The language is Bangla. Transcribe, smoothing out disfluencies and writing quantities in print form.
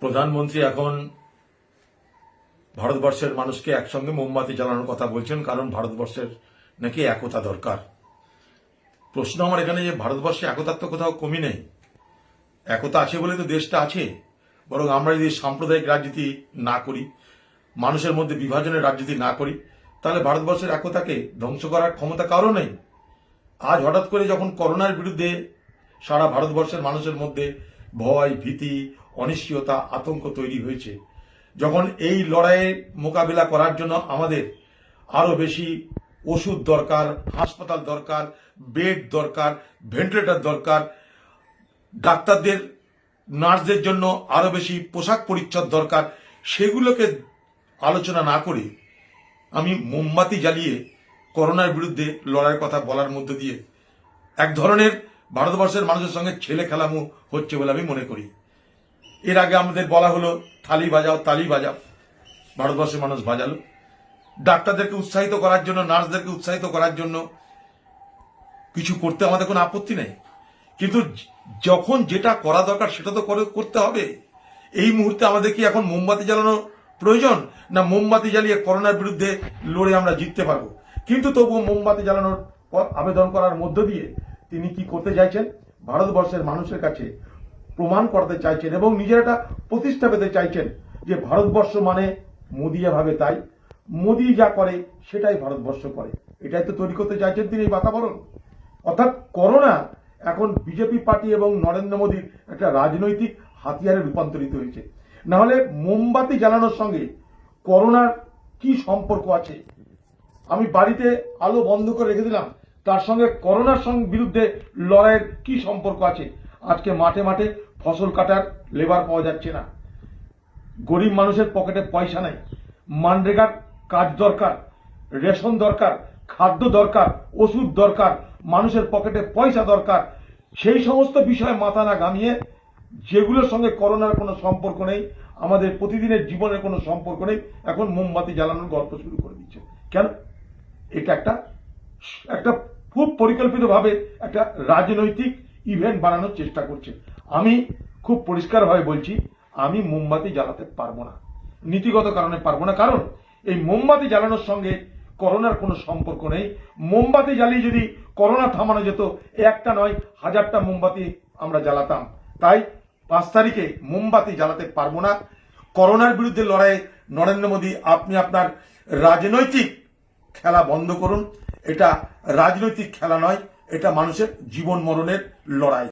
প্রধানমন্ত্রী এখন ভারতবর্ষের মানুষকে একসঙ্গে মোমবাতি জ্বালানোর কথা বলছেন, কারণ ভারতবর্ষের নাকি একতা দরকার। প্রশ্ন আমার এখানে যে ভারতবর্ষে একতার তো কোথাও কমি নেই, একতা আছে বলে তো দেশটা আছে। বরং আমরা যদি সাম্প্রদায়িক রাজনীতি না করি, মানুষের মধ্যে বিভাজনের রাজনীতি না করি, তাহলে ভারতবর্ষের একতাকে ধ্বংস করার ক্ষমতা কারও নেই। আজ হঠাৎ করে যখন করোনার বিরুদ্ধে সারা ভারতবর্ষের মানুষের মধ্যে ভয়, ভীতি, অনিশ্চয়তা, আতঙ্ক তৈরি হয়েছে, যখন এই লড়াইয়ে মোকাবিলা করার জন্য আমাদের আরো বেশি ওষুধ দরকার, হাসপাতাল দরকার, বেড দরকার, ভেন্টিলেটর দরকার, ডাক্তারদের, নার্সদের জন্য আরো বেশি পোশাক পরিচ্ছদ দরকার, সেগুলোকে আলোচনা না করে আমি মোমবাতি জ্বালিয়ে করোনার বিরুদ্ধে লড়াইয়ের কথা বলার মধ্য দিয়ে এক ধরনের ভারতবর্ষের মানুষের সঙ্গে ছেলে খেলামো হচ্ছে বলে আমি মনে করি। এর আগে আমাদের বলা হলো থালি বাজাও, তালি বাজাও, ভারতবর্ষের মানুষ বাজালো। ডাক্তারদেরকে উৎসাহিত করার জন্য, নার্সদেরকে উৎসাহিত করার জন্য কিছু করতে আমাদের কোনো আপত্তি নেই, কিন্তু যখন যেটা করা দরকার সেটা তো করতে হবে। এই মুহূর্তে আমাদের কি এখন মোমবাতি জ্বালানো প্রয়োজন, না মোমবাতি জ্বালিয়ে করোনার বিরুদ্ধে লড়ে আমরা জিততে পারবো? কিন্তু তবুও মোমবাতি জ্বালানোর আবেদন করার মধ্য দিয়ে তিনি কি করতে চাইছেন? ভারতবর্ষের মানুষের কাছে প্রমাণ করতে চাইছেন এবং নিজের একটা প্রতিষ্ঠা পেতে চাইছেন যে ভারতবর্ষ মানে মোদি ভাবে তাই, মোদি যা করে সেটাই ভারতবর্ষ করে। এটাই তো তৈরি করতে চাইছেন তিনি এই বাতাবরণ। অর্থাৎ করোনা এখন বিজেপি পার্টি এবং নরেন্দ্র মোদীর একটা রাজনৈতিক হাতিয়ারে রূপান্তরিত হয়েছে। না হলে মোমবাতি জ্বালানোর সঙ্গে করোনার কি সম্পর্ক আছে? আমি বাড়িতে আলো বন্ধ করে রেখে দিলাম, তার সঙ্গে করোনার সঙ্গে বিরুদ্ধে লড়াইয়ের কি সম্পর্ক আছে? আজকে মাঠে মাঠে ফসল কাটার লেবার পাওয়া যাচ্ছে না, গরিব মানুষের পকেটে পয়সা নাই, মানরেগার কাজ দরকার, রেশন দরকার, খাদ্য দরকার, ওষুধ দরকার, মানুষের পকেটে পয়সা দরকার। সেই সমস্ত বিষয় মাথা না ঘামিয়ে, যেগুলোর সঙ্গে করোনার কোনো সম্পর্ক নেই, আমাদের প্রতিদিনের জীবনের কোনো সম্পর্ক নেই, এখন মোমবাতি জ্বালানোর গল্প শুরু করে দিচ্ছে। কেন? এটা একটা খুব পরিকল্পিতভাবে একটা রাজনৈতিক ইভেন্ট বানানোর চেষ্টা করছে। আমি খুব পরিষ্কারভাবে বলছি, আমি মোমবাতি জ্বালাতে পারবো না, নীতিগত কারণে পারবো না। কারণ এই মোমবাতি জ্বালানোর সঙ্গে করোনার কোনো সম্পর্ক নেই। মোমবাতি জ্বালিয়ে যদি করোনা থামানো যেত, একটা নয় হাজারটা মোমবাতি আমরা জ্বালাতাম। তাই 5 তারিখে মোমবাতি জ্বালাতে পারবো না। করোনার বিরুদ্ধে লড়াইয়ে নরেন্দ্র মোদী, আপনি আপনার রাজনৈতিক খেলা বন্ধ করুন। এটা রাজনৈতিক খেলা নয়, এটা মানুষের জীবন মরণের লড়াই।